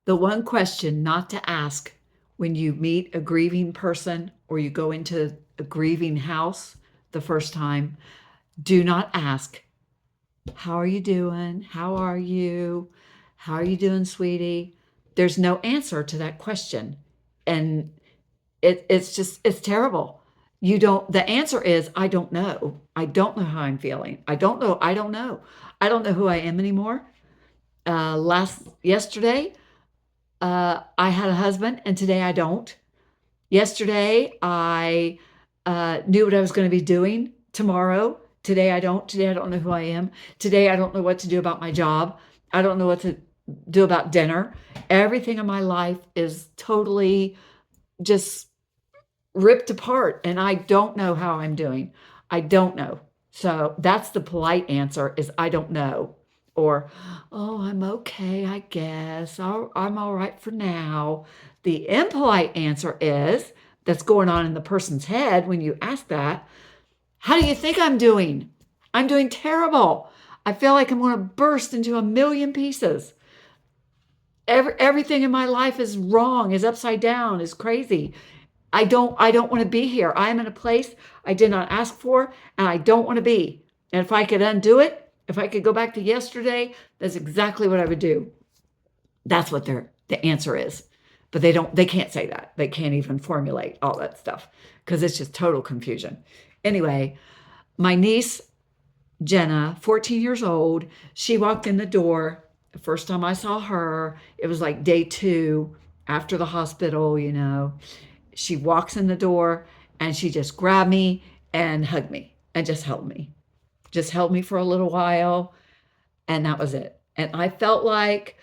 The one question not to ask when you meet a grieving person or you go into a grieving house the first time, do not ask, how are you doing? How are you? How are you doing, sweetie? There's no answer to that question. And it's terrible. You don't, the answer is, I don't know. I don't know how I'm feeling. I don't know. I don't know. I don't know who I am anymore. Yesterday, I had a husband, and today I don't. Yesterday, I knew what I was going to be doing tomorrow. Today, I don't. Today, I don't know who I am. Today, I don't know what to do about my job. I don't know what to do about dinner. Everything in my life is totally just ripped apart, and I don't know how I'm doing. I don't know. So that's the polite answer is I don't know. Or, oh, I'm okay, I guess. I'm all right for now. The impolite answer is that's going on in the person's head when you ask that. How do you think I'm doing? I'm doing terrible. I feel like I'm going to burst into a million pieces. Everything in my life is wrong, is upside down, is crazy. I don't want to be here. I am in a place I did not ask for and I don't want to be. And if I could undo it, if I could go back to yesterday, that's exactly what I would do. That's what the answer is. But they can't say that. They can't even formulate all that stuff because it's just total confusion. Anyway, my niece Jenna, 14 years old, she walked in the door. The first time I saw her, it was like day 2 after the hospital. She walks in the door and she just grabbed me and hugged me and just held me. Just held me for a little while, and that was it. And I felt like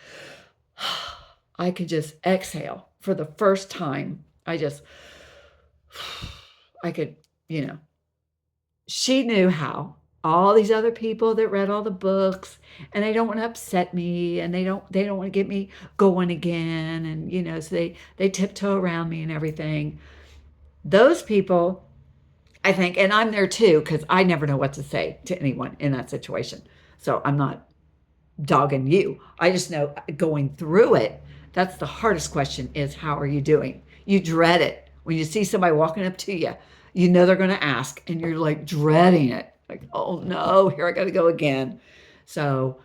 I could just exhale for the first time. I could, you know, she knew how. All these other people that read all the books and they don't want to upset me and they don't want to get me going again, and so they tiptoe around me and everything. Those people, I think, and I'm there too, because I never know what to say to anyone in that situation. So I'm not dogging you. I just know going through it, that's the hardest question is, how are you doing? You dread it. When you see somebody walking up to you, you know they're going to ask, and you're like dreading it. Like, oh no, here I got to go again. So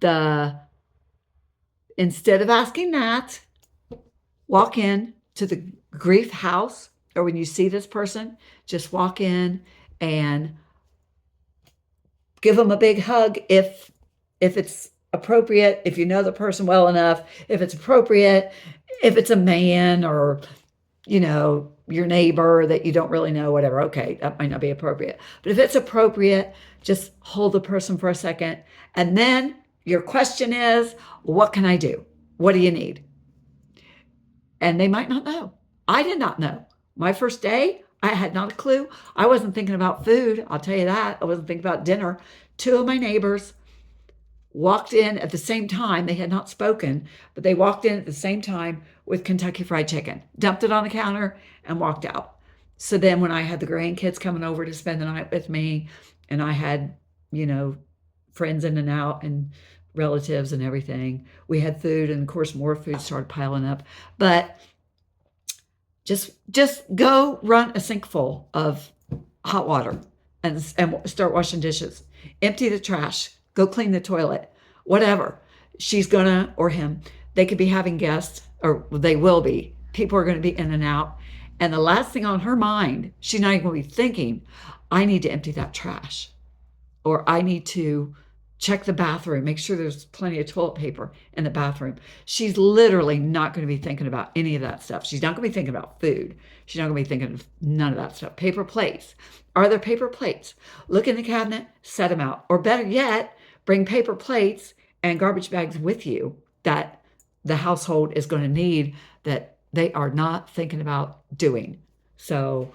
the instead of asking that, walk in to the grief house, or when you see this person, just walk in and give them a big hug if it's appropriate, if you know the person well enough, if it's appropriate, if it's a man or your neighbor that you don't really know, whatever, okay, that might not be appropriate. But if it's appropriate, just hold the person for a second. And then your question is, what can I do? What do you need? And they might not know. I did not know. My first day, I had not a clue. I wasn't thinking about food. I'll tell you that. I wasn't thinking about dinner. 2 of my neighbors walked in at the same time. They had not spoken, but they walked in at the same time with Kentucky Fried Chicken, dumped it on the counter, and walked out. So then when I had the grandkids coming over to spend the night with me, and I had, friends in and out and relatives and everything, we had food, and of course more food started piling up. But just go run a sink full of hot water and start washing dishes. Empty the trash. Go clean the toilet. Whatever. She's gonna, or him, they could be having guests, or they will be. People are going to be in and out. And the last thing on her mind, she's not even going to be thinking, I need to empty that trash. Or I need to check the bathroom, make sure there's plenty of toilet paper in the bathroom. She's literally not going to be thinking about any of that stuff. She's not going to be thinking about food. She's not going to be thinking of none of that stuff. Paper plates. Are there paper plates? Look in the cabinet, set them out. Or better yet, bring paper plates and garbage bags with you that the household is going to need that they are not thinking about doing. So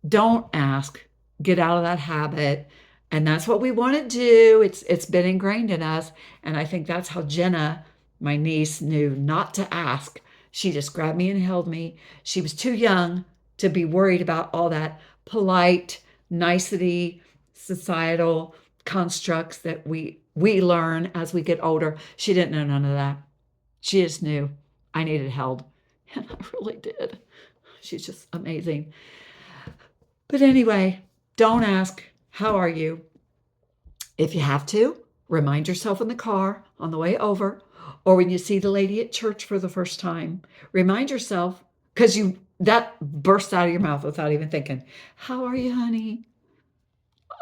don't ask. Get out of that habit. And that's what we want to do. It's been ingrained in us. And I think that's how Jenna, my niece, knew not to ask. She just grabbed me and held me. She was too young to be worried about all that polite, nicety, societal constructs that we learn as we get older. She didn't know none of that. She just knew I needed held, and I really did. She's just amazing. But anyway, don't ask, how are you? If you have to, remind yourself in the car on the way over, or when you see the lady at church for the first time, remind yourself, because that bursts out of your mouth without even thinking, how are you, honey?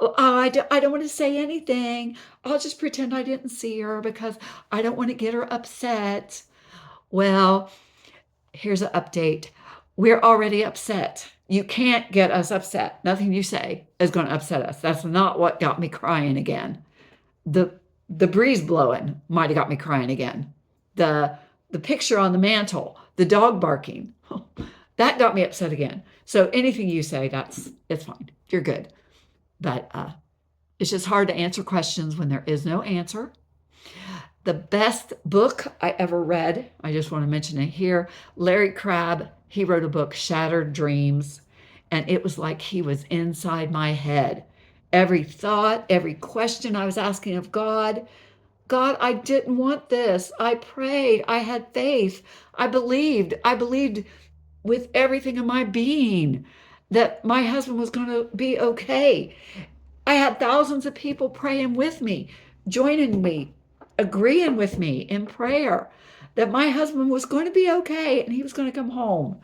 Oh, I don't want to say anything. I'll just pretend I didn't see her because I don't want to get her upset. Well, here's an update. We're already upset. You can't get us upset. Nothing you say is going to upset us. That's not what got me crying again. The breeze blowing might have got me crying again. The picture on the mantle, the dog barking, that got me upset again. So anything you say, it's fine. You're good. But it's just hard to answer questions when there is no answer. The best book I ever read, I just want to mention it here, Larry Crabb, he wrote a book, Shattered Dreams, and it was like he was inside my head. Every thought, every question I was asking of God, God, I didn't want this. I prayed. I had faith. I believed with everything in my being that my husband was going to be okay. I had thousands of people praying with me, joining me, agreeing with me in prayer that my husband was going to be okay and he was going to come home.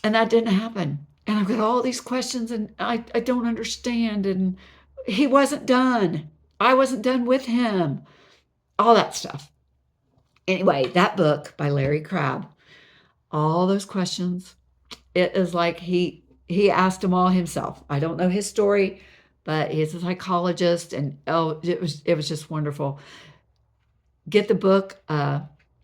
And that didn't happen. And I've got all these questions and I don't understand. And he wasn't done. I wasn't done with him. All that stuff. Anyway, that book by Larry Crabb, all those questions, it is like he asked them all himself. I don't know his story, but he's a psychologist, and it was just wonderful. Get the book.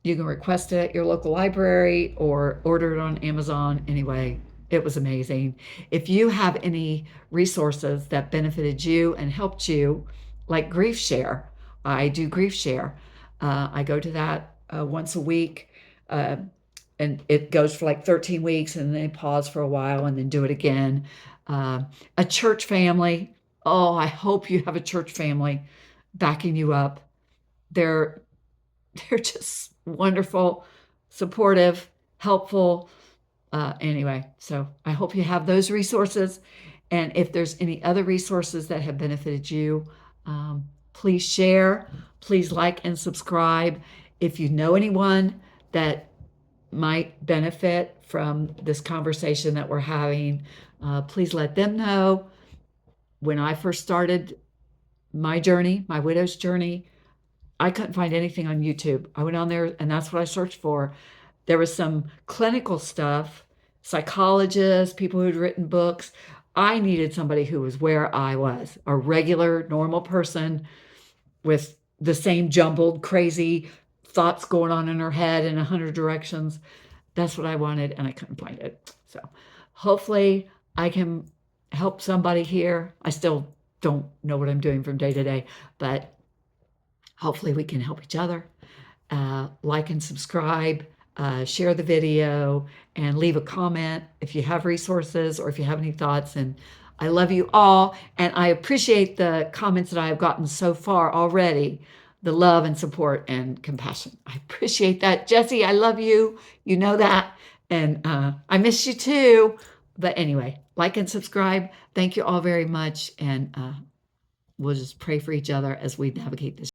You can request it at your local library or order it on Amazon. Anyway, it was amazing. If you have any resources that benefited you and helped you, like Grief Share, I do Grief Share. I go to that once a week, and it goes for like 13 weeks, and then pause for a while and then do it again. A church family. Oh, I hope you have a church family backing you up. They're just wonderful, supportive, helpful. Anyway, so I hope you have those resources. And if there's any other resources that have benefited you, please share. Please like and subscribe. If you know anyone that might benefit from this conversation that we're having, please let them know. When I first started my journey, my widow's journey, I couldn't find anything on YouTube. I went on there and that's what I searched for. There was some clinical stuff, psychologists, people who'd written books. I needed somebody who was where I was, a regular, normal person with the same jumbled, crazy thoughts going on in her head in 100 directions. That's what I wanted, and I couldn't find it. So hopefully I can help somebody here. I still don't know what I'm doing from day to day, but hopefully we can help each other. Like and subscribe, share the video, and leave a comment if you have resources or if you have any thoughts. And I love you all, and I appreciate the comments that I have gotten so far already, the love and support and compassion. I appreciate that. Jessie, I love you. You know that. And I miss you too. But anyway, like and subscribe. Thank you all very much. And we'll just pray for each other as we navigate this.